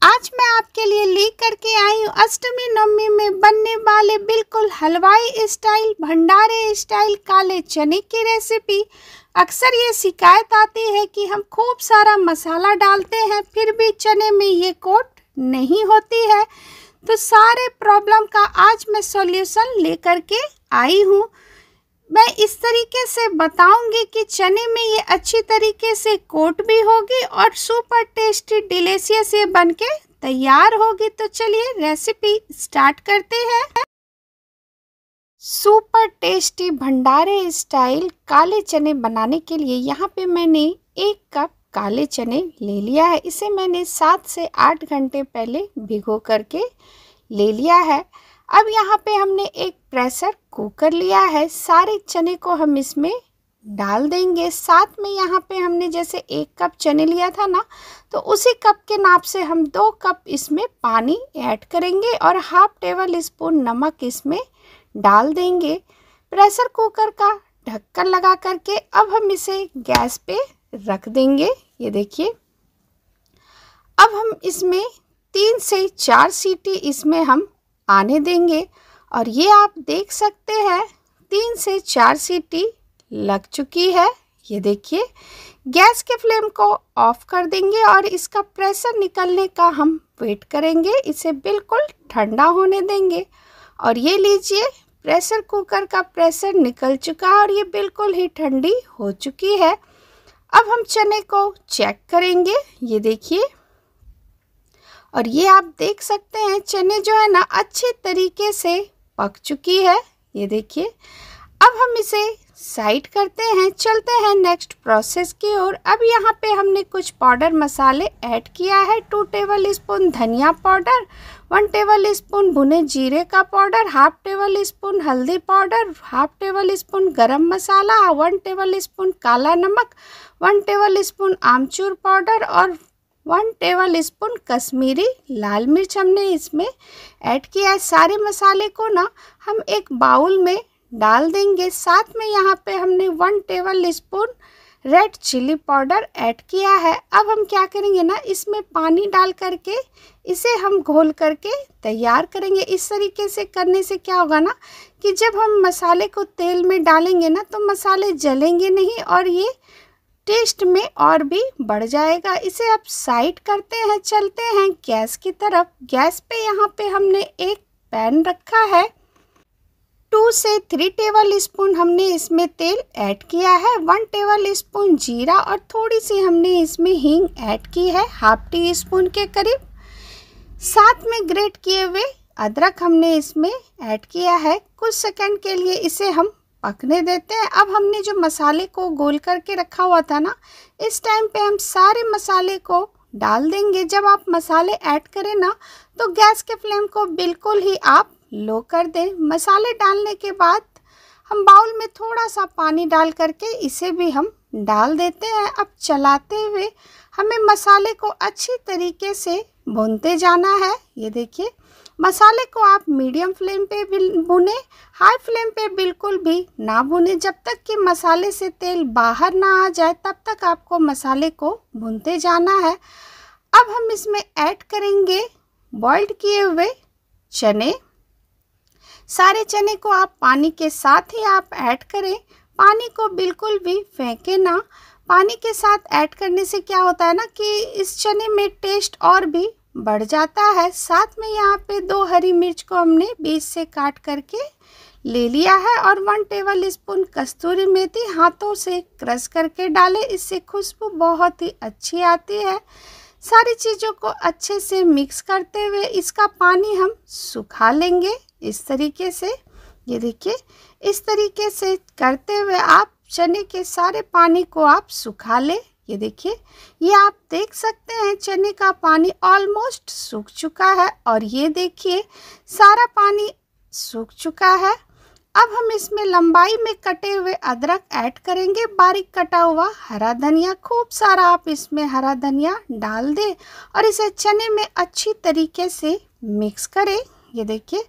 आज मैं आपके लिए लेकर के आई हूँ अष्टमी नवमी में बनने वाले बिल्कुल हलवाई स्टाइल भंडारे स्टाइल काले चने की रेसिपी। अक्सर ये शिकायत आती है कि हम खूब सारा मसाला डालते हैं फिर भी चने में ये कोट नहीं होती है, तो सारे प्रॉब्लम का आज मैं सॉल्यूशन लेकर के आई हूँ। मैं इस तरीके से बताऊंगी कि चने में ये अच्छी तरीके से कोट भी होगी और सुपर टेस्टी डिलीशियस ये बनके तैयार होगी। तो चलिए रेसिपी स्टार्ट करते हैं। सुपर टेस्टी भंडारे स्टाइल काले चने बनाने के लिए यहाँ पे मैंने 1 कप काले चने ले लिया है। इसे मैंने 7 से 8 घंटे पहले भिगो करके ले लिया है। अब यहाँ पे हमने एक प्रेशर कुकर लिया है, सारे चने को हम इसमें डाल देंगे। साथ में यहाँ पे हमने जैसे 1 कप चने लिया था ना, तो उसी कप के नाप से हम 2 कप इसमें पानी ऐड करेंगे और हाफ टेबल स्पून नमक इसमें डाल देंगे। प्रेशर कुकर का ढक्कन लगा करके अब हम इसे गैस पे रख देंगे। ये देखिए, अब हम इसमें 3 से 4 सीटी इसमें हम आने देंगे और ये आप देख सकते हैं 3 से 4 सीटी लग चुकी है। ये देखिए, गैस के फ्लेम को ऑफ कर देंगे और इसका प्रेशर निकलने का हम वेट करेंगे। इसे बिल्कुल ठंडा होने देंगे और ये लीजिए, प्रेशर कुकर का प्रेशर निकल चुका है और ये बिल्कुल ही ठंडी हो चुकी है। अब हम चने को चेक करेंगे। ये देखिए, और ये आप देख सकते हैं चने जो है ना अच्छी तरीके से पक चुकी है। ये देखिए, अब हम इसे साइड करते हैं, चलते हैं नेक्स्ट प्रोसेस की ओर। अब यहाँ पे हमने कुछ पाउडर मसाले ऐड किया है। 2 टेबल स्पून धनिया पाउडर, 1 टेबल स्पून भुने जीरे का पाउडर, हाफ टेबल स्पून हल्दी पाउडर, हाफ टेबल स्पून गरम मसाला, 1 टेबल स्पून काला नमक, 1 टेबल स्पून आमचूर पाउडर और 1 टेबल स्पून कश्मीरी लाल मिर्च हमने इसमें ऐड किया है। सारे मसाले को ना हम एक बाउल में डाल देंगे। साथ में यहाँ पे हमने 1 tablespoon red chilli powder add किया है। अब हम क्या करेंगे ना, इसमें पानी डाल करके इसे हम घोल करके तैयार करेंगे। इस तरीके से करने से क्या होगा ना कि जब हम मसाले को तेल में डालेंगे ना तो मसाले जलेंगे नहीं और ये टेस्ट में और भी बढ़ जाएगा। इसे अब साइड करते हैं, चलते हैं गैस की तरफ। गैस पे यहाँ पे हमने एक पैन रखा है। 2 से 3 टेबल स्पून हमने इसमें तेल ऐड किया है। 1 टेबल स्पून जीरा और थोड़ी सी हमने इसमें हींग ऐड की है, हाफ टी स्पून के करीब। साथ में ग्रेट किए हुए अदरक हमने इसमें ऐड किया है। कुछ सेकंड के लिए इसे हम पकने देते हैं। अब हमने जो मसाले को गोल करके रखा हुआ था ना, इस टाइम पे हम सारे मसाले को डाल देंगे। जब आप मसाले ऐड करें ना तो गैस के फ्लेम को बिल्कुल ही आप लो कर दें। मसाले डालने के बाद हम बाउल में थोड़ा सा पानी डाल करके इसे भी हम डाल देते हैं। अब चलाते हुए हमें मसाले को अच्छी तरीके से भूनते जाना है। ये देखिए, मसाले को आप मीडियम फ्लेम पे भुने, हाई फ्लेम पे बिल्कुल भी ना भुने। जब तक कि मसाले से तेल बाहर ना आ जाए तब तक आपको मसाले को भूनते जाना है। अब हम इसमें ऐड करेंगे बॉइल्ड किए हुए चने। सारे चने को आप पानी के साथ ही आप ऐड करें, पानी को बिल्कुल भी फेंके ना। पानी के साथ ऐड करने से क्या होता है ना कि इस चने में टेस्ट और भी बढ़ जाता है। साथ में यहाँ पे 2 हरी मिर्च को हमने बीच से काट करके ले लिया है और 1 टेबल स्पून कस्तूरी मेथी हाथों से क्रश करके डालें, इससे खुशबू बहुत ही अच्छी आती है। सारी चीज़ों को अच्छे से मिक्स करते हुए इसका पानी हम सुखा लेंगे इस तरीके से। ये देखिए, इस तरीके से करते हुए आप चने के सारे पानी को आप सुखा लें। ये देखिए, ये आप देख सकते हैं चने का पानी ऑलमोस्ट सूख चुका है और ये देखिए सारा पानी सूख चुका है। अब हम इसमें लंबाई में कटे हुए अदरक ऐड करेंगे, बारीक कटा हुआ हरा धनिया, खूब सारा आप इसमें हरा धनिया डाल दें और इसे चने में अच्छी तरीके से मिक्स करें। ये देखिए,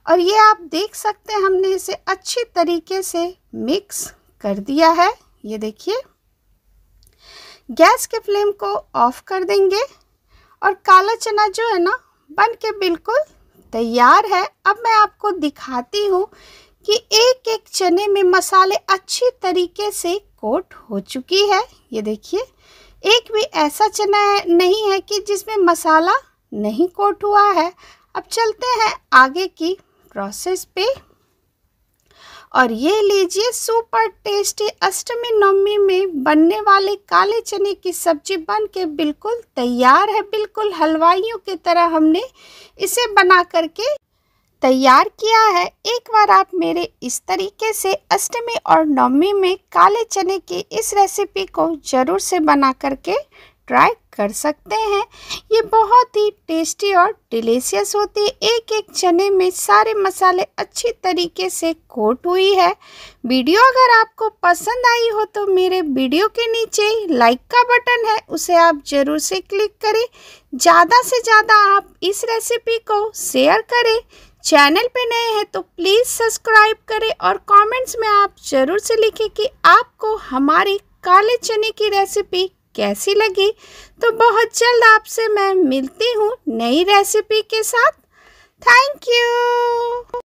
और ये आप देख सकते हैं हमने इसे अच्छी तरीके से मिक्स कर दिया है। ये देखिए, गैस के फ्लेम को ऑफ कर देंगे और काला चना जो है ना बन के बिल्कुल तैयार है। अब मैं आपको दिखाती हूँ कि एक एक चने में मसाले अच्छी तरीके से कोट हो चुकी है। ये देखिए, एक भी ऐसा चना नहीं है कि जिसमें मसाला नहीं कोट हुआ है। अब चलते हैं आगे की प्रोसेस पे। और ये लीजिए, सुपर टेस्टी अष्टमी नवमी में बनने वाले काले चने की सब्जी बन के बिल्कुल तैयार है। बिल्कुल हलवाइयों की तरह हमने इसे बना करके तैयार किया है। एक बार आप मेरे इस तरीके से अष्टमी और नवमी में काले चने की इस रेसिपी को ज़रूर से बना करके ट्राई कर सकते हैं। ये बहुत ही टेस्टी और डिलीशियस होती है। एक एक चने में सारे मसाले अच्छी तरीके से कोट हुई है। वीडियो अगर आपको पसंद आई हो तो मेरे वीडियो के नीचे लाइक का बटन है, उसे आप ज़रूर से क्लिक करें। ज़्यादा से ज़्यादा आप इस रेसिपी को शेयर करें। चैनल पे नए हैं तो प्लीज़ सब्सक्राइब करें और कमेंट्स में आप ज़रूर से लिखें कि आपको हमारी काले चने की रेसिपी कैसी लगी। तो बहुत जल्द आपसे मैं मिलती हूँ नई रेसिपी के साथ। Thank you.